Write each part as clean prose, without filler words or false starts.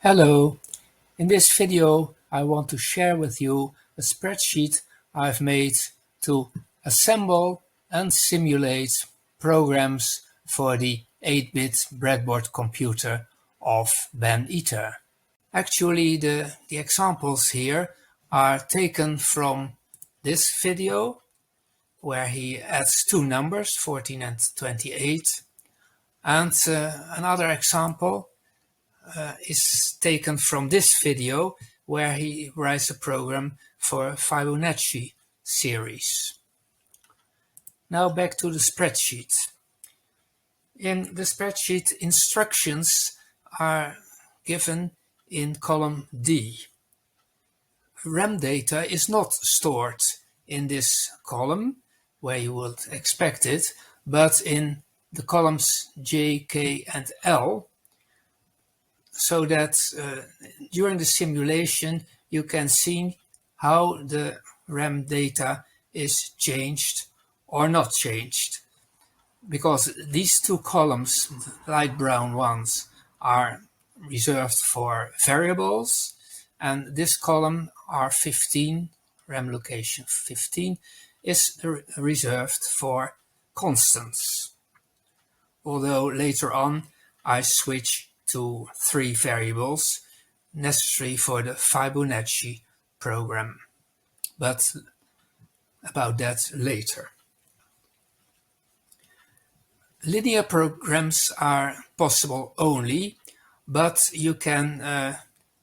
Hello, in this video I want to share with you a spreadsheet I've made to assemble and simulate programs for the 8-bit breadboard computer of Ben Eater. Actually, the examples here are taken from this video where he adds two numbers, 14 and 28, and another example is taken from this video where he writes a program for a Fibonacci series. Now back to the spreadsheet. In the spreadsheet, instructions are given in column D. RAM data is not stored in this column where you would expect it, but in the columns J, K and L, so that during the simulation you can see how the RAM data is changed or not changed. Because these two columns, light brown ones, are reserved for variables, and this column R15, RAM location 15, is reserved for constants. Although later on I switch to 3 variables necessary for the Fibonacci program, but about that later. Linear programs are possible only, but you can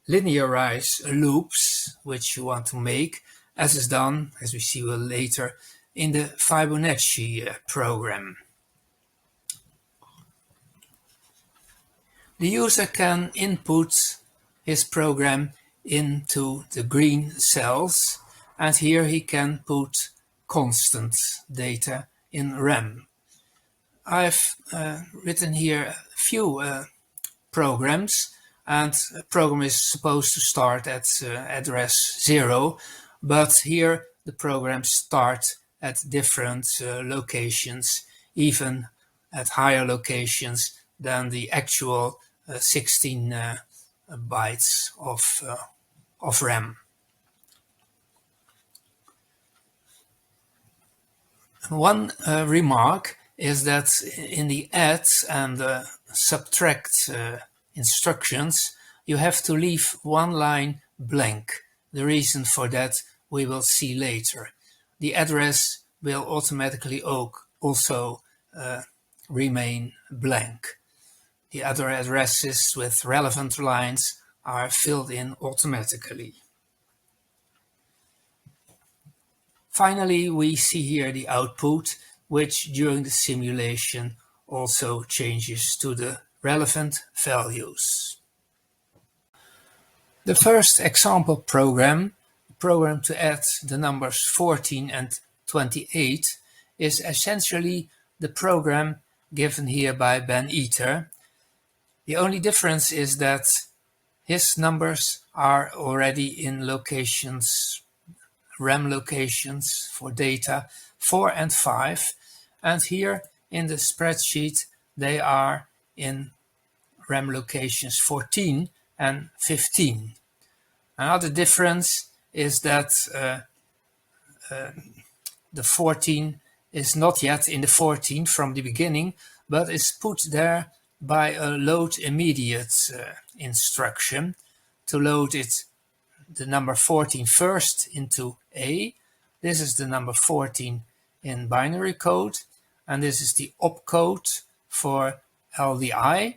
linearize loops which you want to make, as is done, as we see later, in the Fibonacci program. The user can input his program into the green cells, and here he can put constant data in RAM. I've written here a few programs, and a program is supposed to start at address 0, but here the programs start at different locations, even at higher locations than the actual 16 bytes of RAM. One remark is that in the add and subtract instructions, you have to leave one line blank. The reason for that we will see later. The address will automatically also remain blank. The other addresses with relevant lines are filled in automatically. Finally, we see here the output, which during the simulation also changes to the relevant values. The first example program to add the numbers 14 and 28, is essentially the program given here by Ben Eater. The only difference is that his numbers are already in locations, RAM locations for data 4 and 5, and here in the spreadsheet they are in RAM locations 14 and 15. Another difference is that the 14 is not yet in the 14 from the beginning, but is put there by a load immediate instruction to load the number 14 first into A. This is the number 14 in binary code, and this is the opcode for LDI,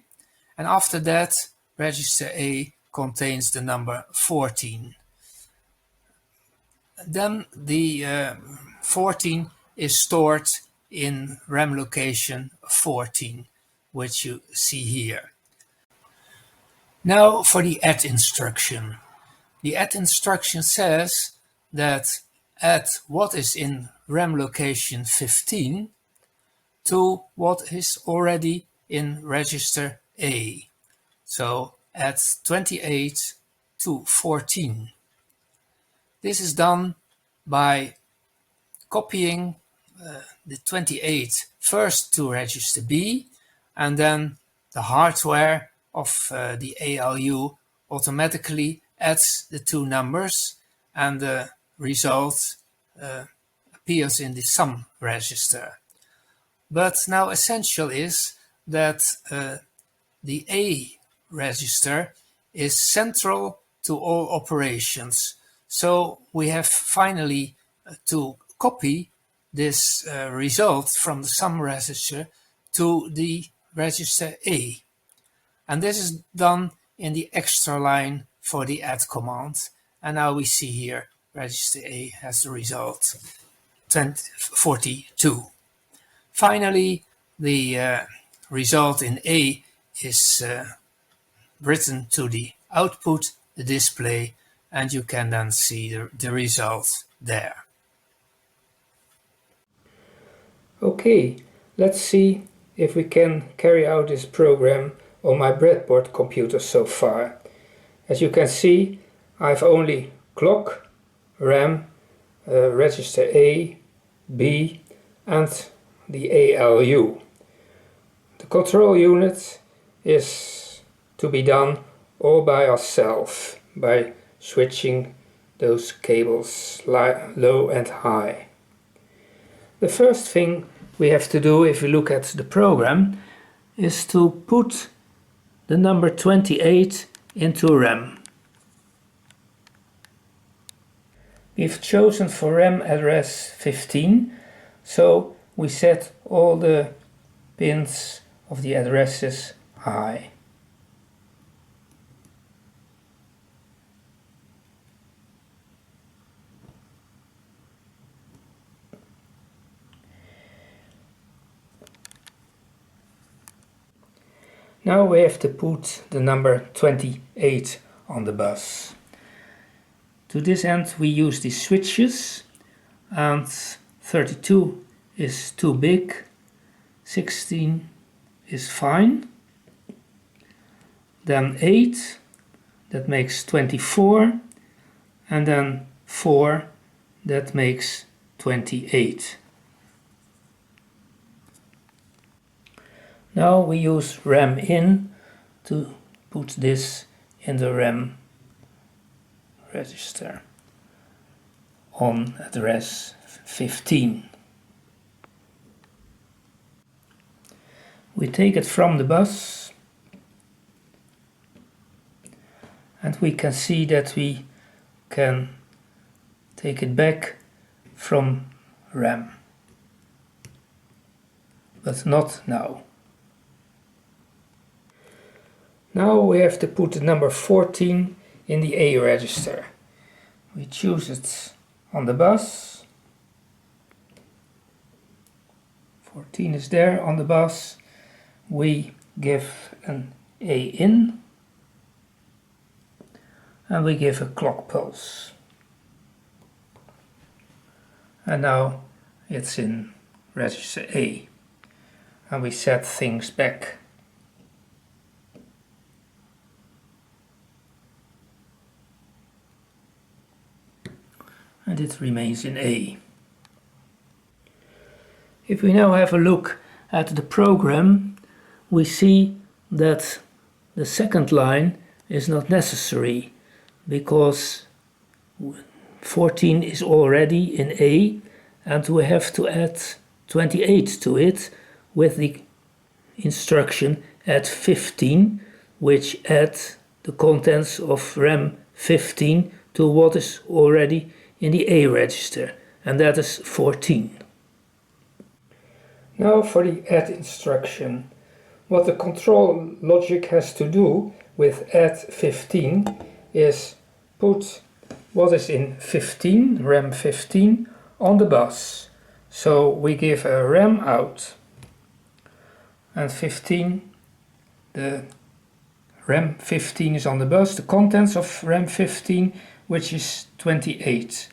and after that register A contains the number 14. Then the 14 is stored in RAM location 14, which you see here. Now for the add instruction. The add instruction says that add what is in RAM location 15 to what is already in register A. So add 28 to 14. This is done by copying the 28 first to register B, and then the hardware of the ALU automatically adds the two numbers and the result appears in the sum register. But now essential is that the A register is central to all operations. So we have finally to copy this result from the sum register to the register A. And this is done in the extra line for the add command. And now we see here register A has the result 42. Finally, the result in A is written to the output, the display, and you can then see the result there. Okay, let's see if we can carry out this program on my breadboard computer so far. As you can see, I've only clock, RAM, register A, B, and the ALU. The control unit is to be done all by ourselves by switching those cables low and high. The first thing we have to do if we look at the program is to put the number 28 into RAM. We've chosen for RAM address 15, so we set all the pins of the addresses high. Now we have to put the number 28 on the bus. To this end we use these switches, and 32 is too big, 16 is fine, then 8, that makes 24, and then 4, that makes 28. Now we use RAM in to put this in the RAM register on address 15. We take it from the bus and we can see that we can take it back from RAM, but not now. Now we have to put the number 14 in the A register. We choose it on the bus. 14 is there on the bus. We give an A in and we give a clock pulse. And now it's in register A. And we set things back. And it remains in A. If we now have a look at the program, we see that the second line is not necessary because 14 is already in A and we have to add 28 to it with the instruction add 15, which adds the contents of RAM 15 to what is already in the A register, and that is 14. Now for the add instruction. What the control logic has to do with add 15 is put what is in 15, RAM 15, on the bus. So we give a RAM out and 15, the RAM 15 is on the bus, the contents of RAM 15, which is 28.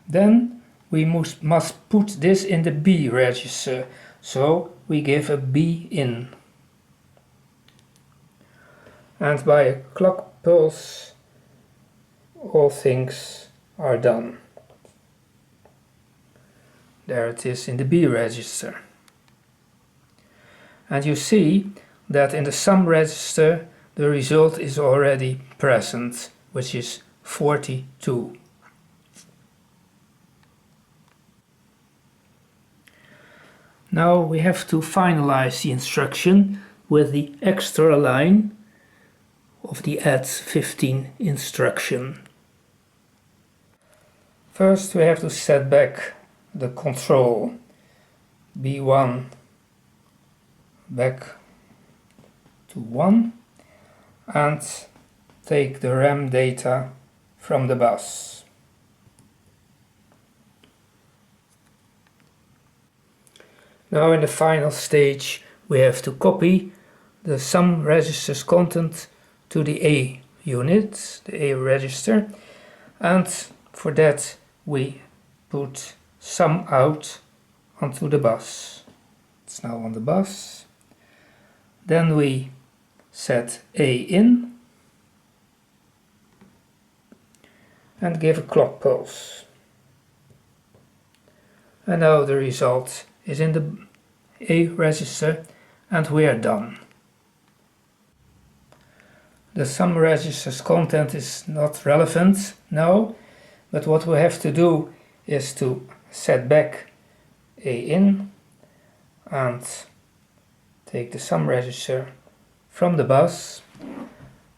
Then we must put this in the B register, so we give a B in. And by a clock pulse all things are done. There it is in the B register. And you see that in the sum register the result is already present, which is 42. Now we have to finalize the instruction with the extra line of the add 15 instruction. First we have to set back the control B1 back to 1 and take the RAM data from the bus. Now in the final stage we have to copy the sum register's content to the A unit, the A register, and for that we put sum out onto the bus. It's now on the bus. Then we set A in and give a clock pulse. And now the result is in the A register and we are done. The sum register's content is not relevant now, but what we have to do is to set back A in and take the sum register from the bus,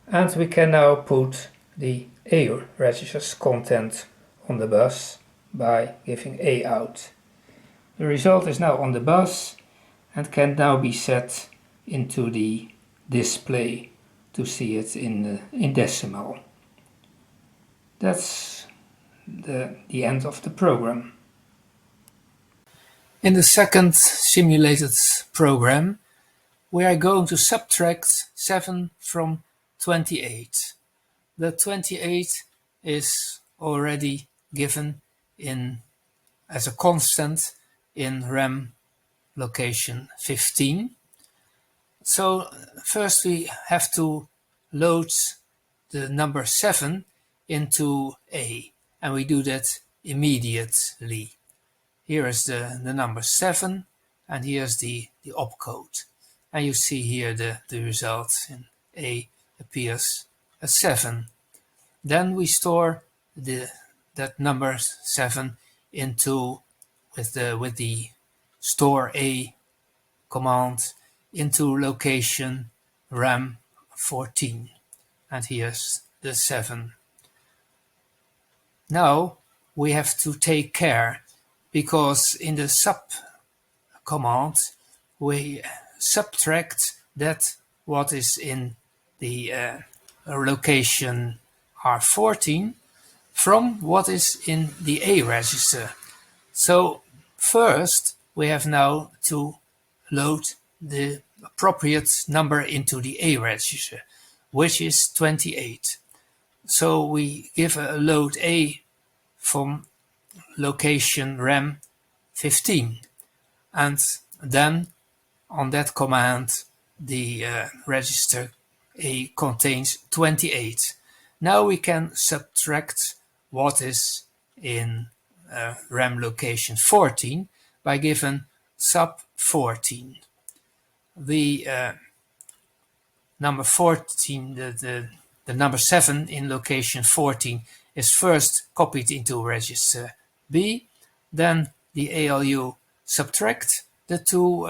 and we can now put the A register's content on the bus by giving A out. The result is now on the bus and can now be set into the display to see it in decimal. That's the end of the program. In the second simulated program, we are going to subtract 7 from 28. The 28 is already given as a constant in RAM location 15. So first we have to load the number 7 into A, and we do that immediately. Here is the number 7, and here's the opcode. And you see here the result in A appears as 7. Then we store that number 7 into with the store A command into location RAM 14, and here's the 7. Now we have to take care, because in the sub command we subtract that what is in the location R14 from what is in the A register. So first we have now to load the appropriate number into the A register, which is 28. So we give a load A from location RAM 15, and then on that command the register A contains 28. Now we can subtract what is in RAM location 14 by giving sub 14. The number 14, the number 7 in location 14 is first copied into register B, then the ALU subtract the two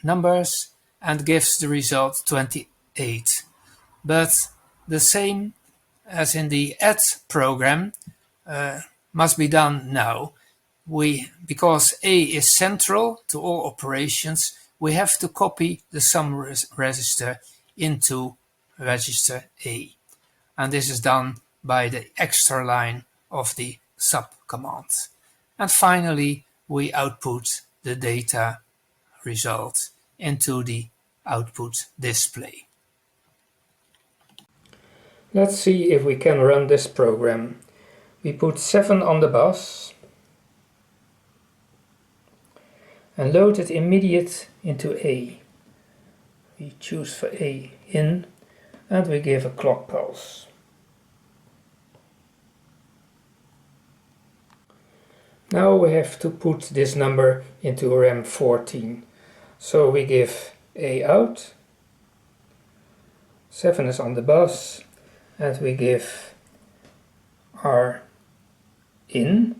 numbers and gives the result 28. But the same as in the add program must be done now. Because A is central to all operations, we have to copy the sum register into register A. And this is done by the extra line of the sub command. And finally, we output the data result into the output display. Let's see if we can run this program. We put 7 on the bus and load it immediate into A. We choose for A in and we give a clock pulse. Now we have to put this number into RAM 14. So we give A out 7 is on the bus, and we give R in,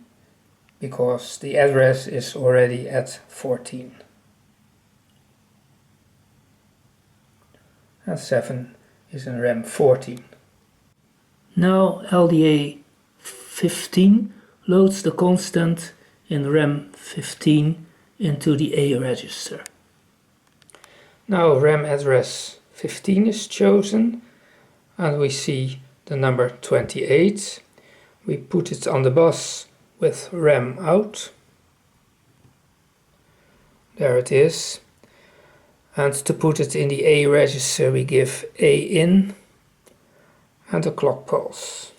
because the address is already at 14. And 7 is in RAM 14. Now LDA 15 loads the constant in RAM 15 into the A register. Now RAM address 15 is chosen, and we see the number 28. We put it on the bus with RAM out. There it is. And to put it in the A register, we give A in and a clock pulse.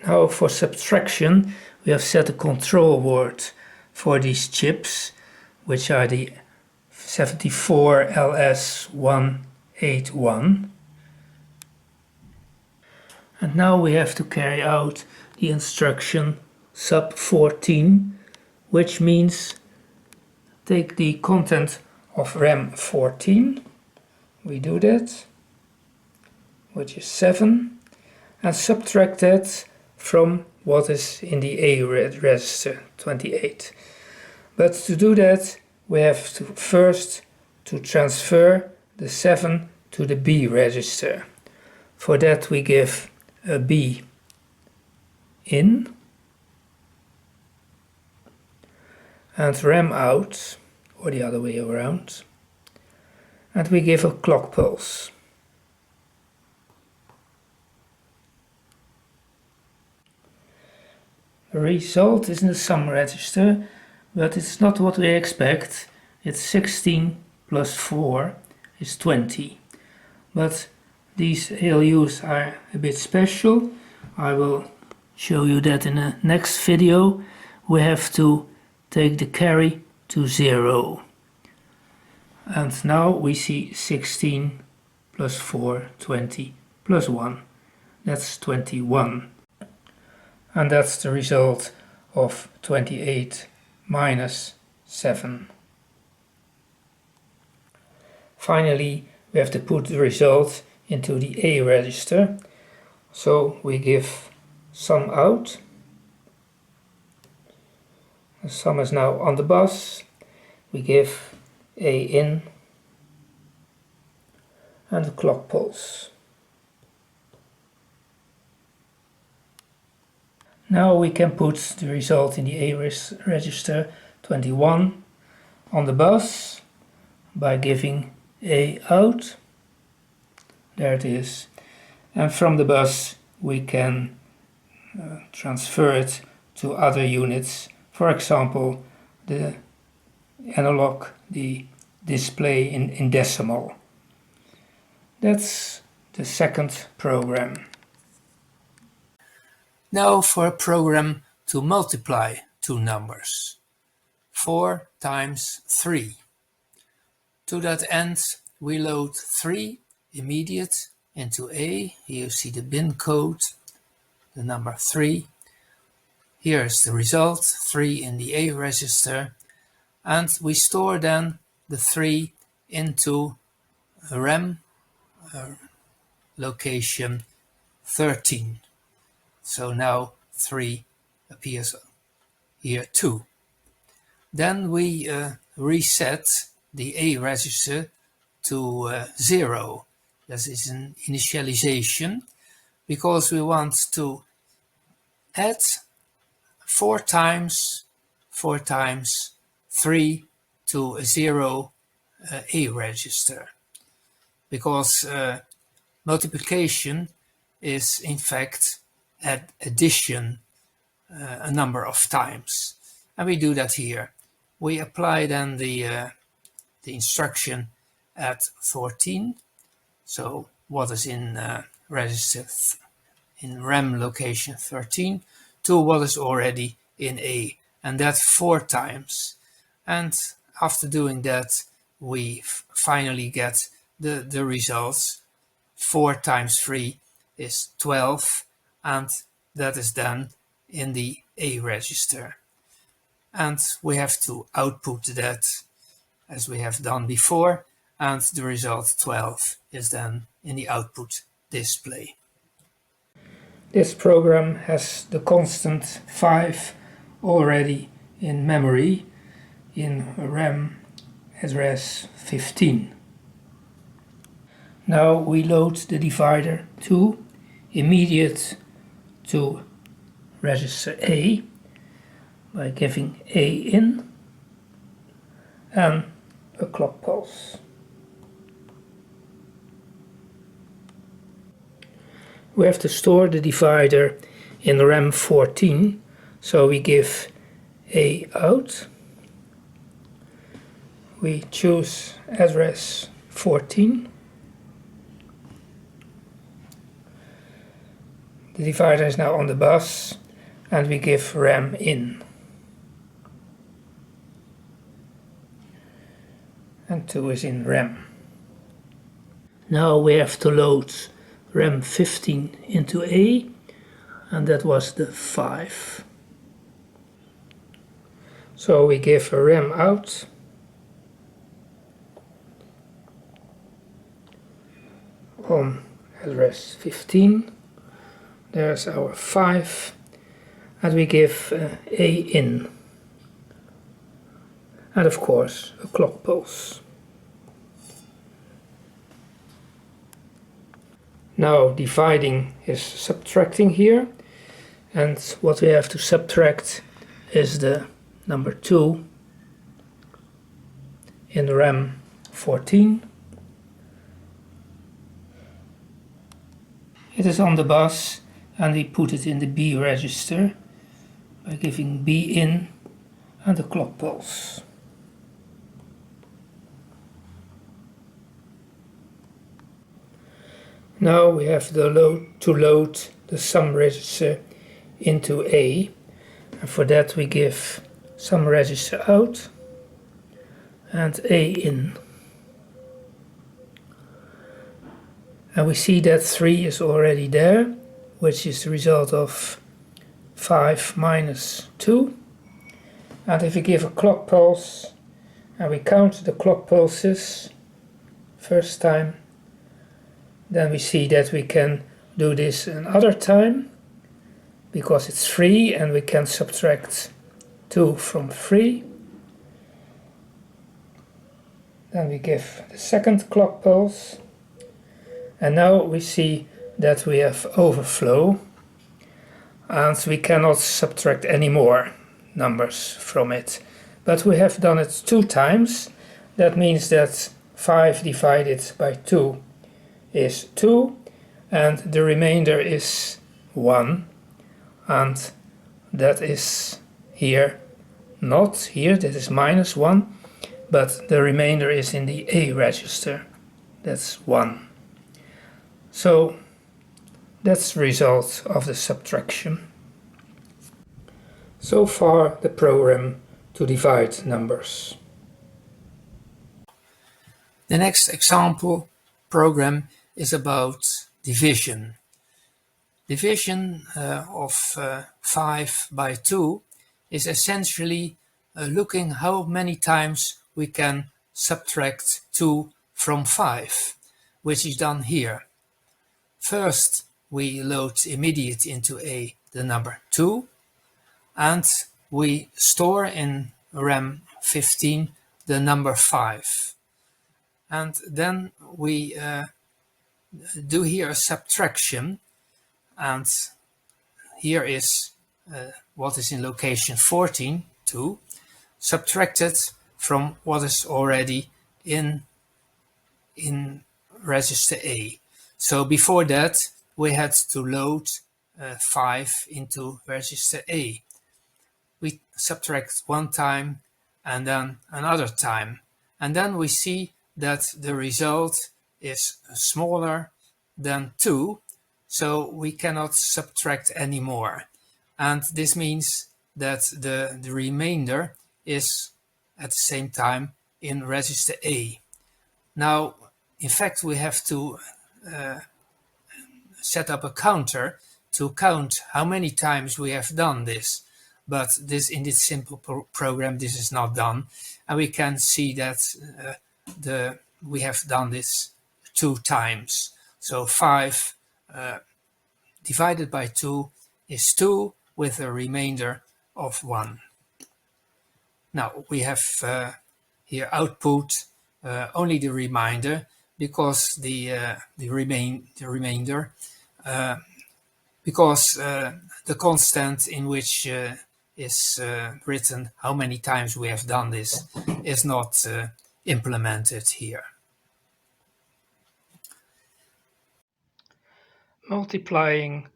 Now for subtraction, we have set a control word for these chips, which are the 74LS181. And now we have to carry out the instruction sub 14, which means take the content of RAM 14, we do that, which is 7, and subtract that from what is in the A register, 28. But to do that, we have to first transfer the 7 to the B register. For that we give a B in and RAM out, or the other way around, and we give a clock pulse. The result is in the sum register, but it's not what we expect. It's 16 plus 4 is 20. But these ALUs are a bit special. I will show you that in the next video. We have to take the carry to 0. And now we see 16 plus 4, 20 plus 1. That's 21. And that's the result of 28 minus 7. Finally, we have to put the result into the A register. So we give sum out. The sum is now on the bus. We give A in and the clock pulse. Now we can put the result in the A register 21 on the bus by giving A out. There it is. And from the bus we can transfer it to other units. For example, the analog, the display in decimal. That's the second program. Now for a program to multiply two numbers. 4 times 3. To that end, we load 3 immediate into A. Here you see the bin code, the number 3. Here's the result, 3 in the A register. And we store then the 3 into a RAM location 13. So now 3 appears here too. Then we reset the A register to 0. This is an initialization because we want to add 4 times 3 to a 0 A register. Because multiplication is in fact addition a number of times, and we do that here. We apply then the instruction at 14, so what is in register in RAM location 13 to what is already in A, and that 4 times. And after doing that we finally get the results. 4 times 3 is 12, and that is then in the A register. And we have to output that as we have done before, and the result 12 is then in the output display. This program has the constant 5 already in memory in RAM address 15. Now we load the divider 2 immediate to register A by giving A in and a clock pulse. We have to store the divider in RAM 14, so we give A out. We choose address 14. The divider is now on the bus and we give RAM in. And 2 is in RAM. Now we have to load RAM 15 into A, and that was the 5. So we give a RAM out. On address 15. There's our 5, and we give A in, and of course a clock pulse. Now dividing is subtracting here, and what we have to subtract is the number 2 in RAM 14. It is on the bus, and we put it in the B register by giving B in and a clock pulse. Now we have to load the sum register into A, and for that we give sum register out and A in. And we see that 3 is already there, which is the result of 5 minus 2. And if we give a clock pulse and we count the clock pulses first time, then we see that we can do this another time because it's 3 and we can subtract 2 from 3. Then we give the second clock pulse, and now we see that we have overflow and we cannot subtract any more numbers from it. But we have done it 2 times. That means that 5 divided by 2 is 2 and the remainder is 1, and that is here, not here, that is minus 1, but the remainder is in the A register, that's 1. So that's the result of the subtraction. So far the program to divide numbers. The next example program is about division. Division of 5 by 2 is essentially looking how many times we can subtract 2 from 5, which is done here. First, we load immediate into A the number 2, and we store in RAM 15 the number 5. And then we do here a subtraction, and here is what is in location 14, 2, subtracted from what is already in register A. So before that we had to load 5 into register A. We subtract 1 time and then another time, and then we see that the result is smaller than 2, so we cannot subtract any more. And this means that the remainder is at the same time in register A. Now, in fact, we have to set up a counter to count how many times we have done this. but this in this simple program this is not done, and we can see that we have done this 2 times. So 5 divided by 2 is 2 with a remainder of 1. Now we have here output only the remainder, because the remainder because the constant in which is written how many times we have done this is not implemented here. Multiplying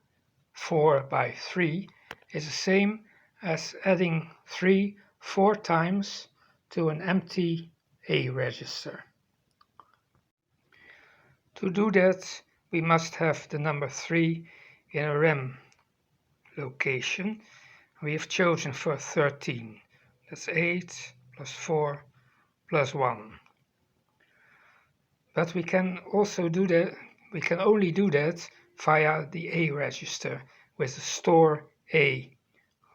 4 by 3 is the same as adding 3 4 times to an empty A register. To do that, we must have the number 3 in a RAM location. We have chosen for 13. That's 8 plus 4 plus 1. But we can also do that, we can only do that via the A register with the store A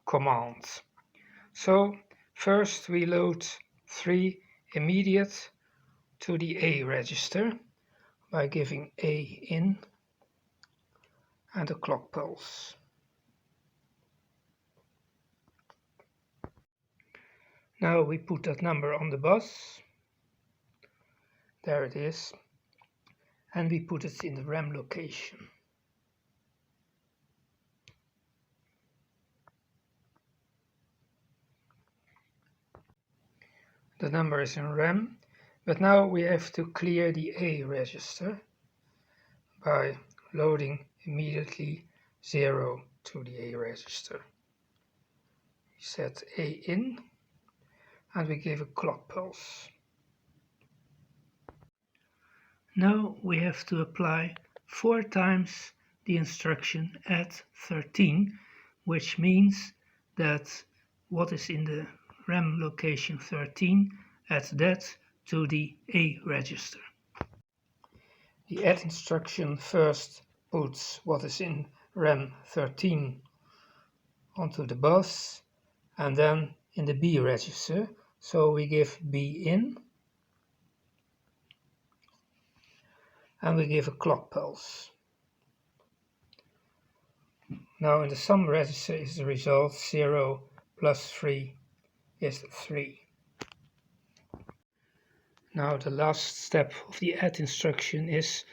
command. So first we load 3 immediate to the A register by giving A in and a clock pulse. Now we put that number on the bus. There it is. And we put it in the RAM location. The number is in RAM, but now we have to clear the A register by loading immediately 0 to the A register. We set A in and we give a clock pulse. Now we have to apply 4 times the instruction add 13, which means that what is in the RAM location 13, add that to the A register. The add instruction first puts what is in RAM 13 onto the bus and then in the B register, so we give B in and we give a clock pulse. Now in the sum register is the result 0 plus 3 is 3. Now the last step of the add instruction is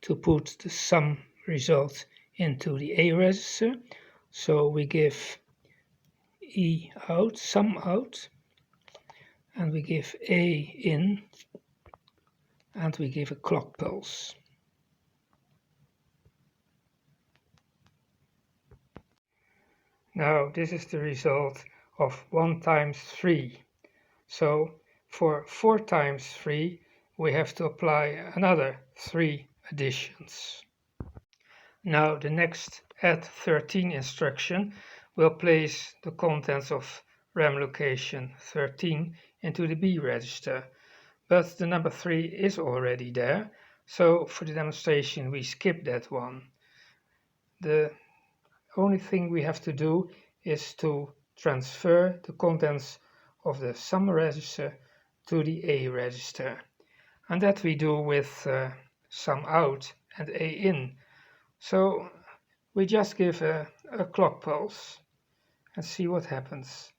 to put the sum result into the A register. So we give E out, sum out, and we give A in, and we give a clock pulse. Now this is the result of 1 times 3. So for 4 times 3 we have to apply another 3 additions. Now the next add 13 instruction will place the contents of RAM location 13 into the B register, but the number 3 is already there, so for the demonstration we skip that one. The only thing we have to do is to transfer the contents of the sum register to the A register, and that we do with sum out and A in. So we just give a clock pulse and see what happens.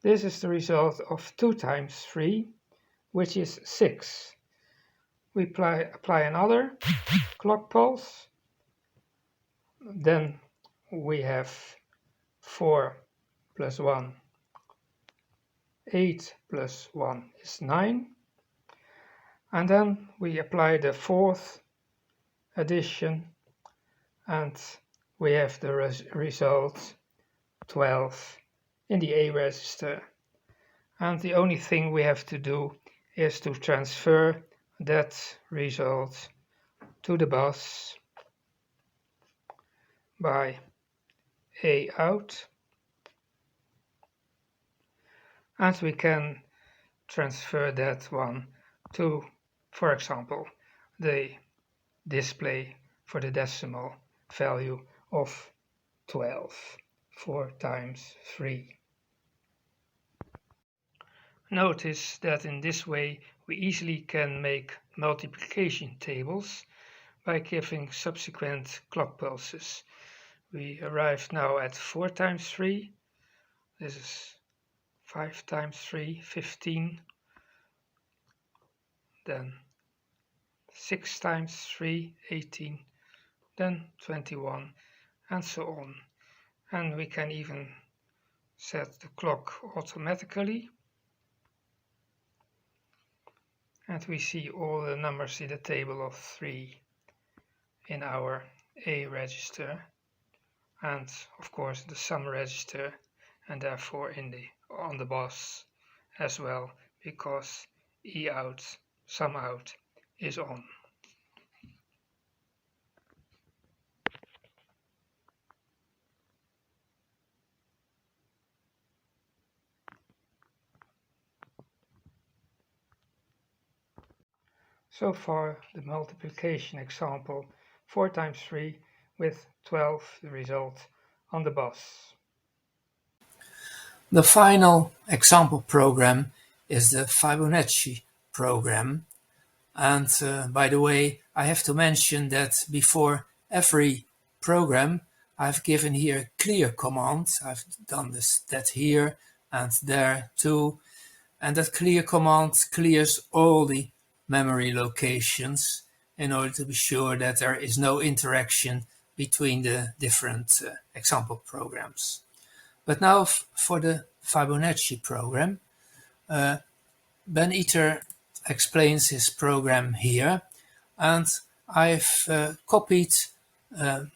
This is the result of 2 times 3, which is 6. We apply another clock pulse. Then we have 4 plus 1. 8 plus 1 is 9. And then we apply the 4th addition and we have the result 12 in the A register. And the only thing we have to do is to transfer that result to the bus by A out, and we can transfer that one to, for example, the display for the decimal value of 12 4 times 3. Notice that in this way we easily can make multiplication tables by giving subsequent clock pulses. We arrived now at 4 times 3. This is 5 times 3, 15. Then 6 times 3, 18. Then 21, and so on. And we can even set the clock automatically. And we see all the numbers in the table of 3 in our A register, and of course the sum register, and therefore on the bus as well, because E out, sum out is on. So far the multiplication example, 4 times 3 with 12, the result on the bus. The final example program is the Fibonacci program. And by the way, I have to mention that before every program I've given here clear commands. I've done that here and there too. And that clear command clears all the memory locations in order to be sure that there is no interaction between the different example programs. But now for the Fibonacci program, Ben Eater explains his program here, and I've copied the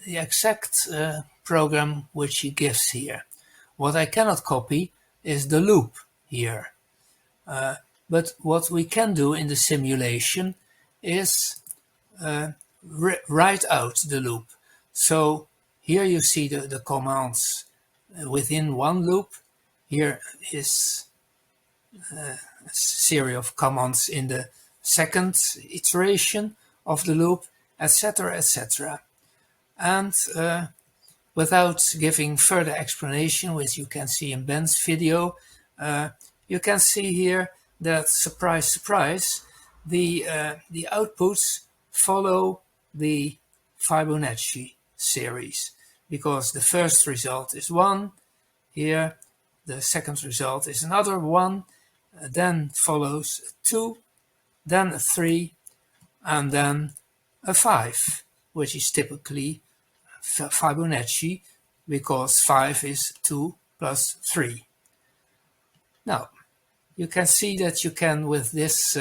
exact program which he gives here. What I cannot copy is the loop here. But what we can do in the simulation is write out the loop. So here you see the commands within one loop. Here is a series of commands in the second iteration of the loop, etc., etc. And without giving further explanation, which you can see in Ben's video, you can see here that, surprise, surprise, the outputs follow the Fibonacci series, because the first result is 1, here the second result is another 1, then follows a 2, then a 3, and then a 5, which is typically Fibonacci, because 5 is 2 plus 3. Now, you can see that you can, with this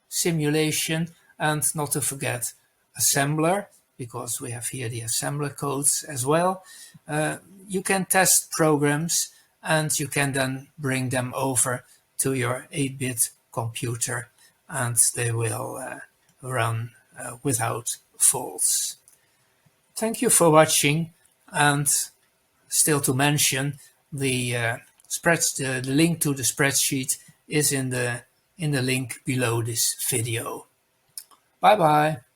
simulation, and not to forget assembler, because we have here the assembler codes as well, you can test programs and you can then bring them over to your 8-bit computer and they will run without faults. Thank you for watching, and still to mention, the link to the spreadsheet is in the link below this video. Bye bye.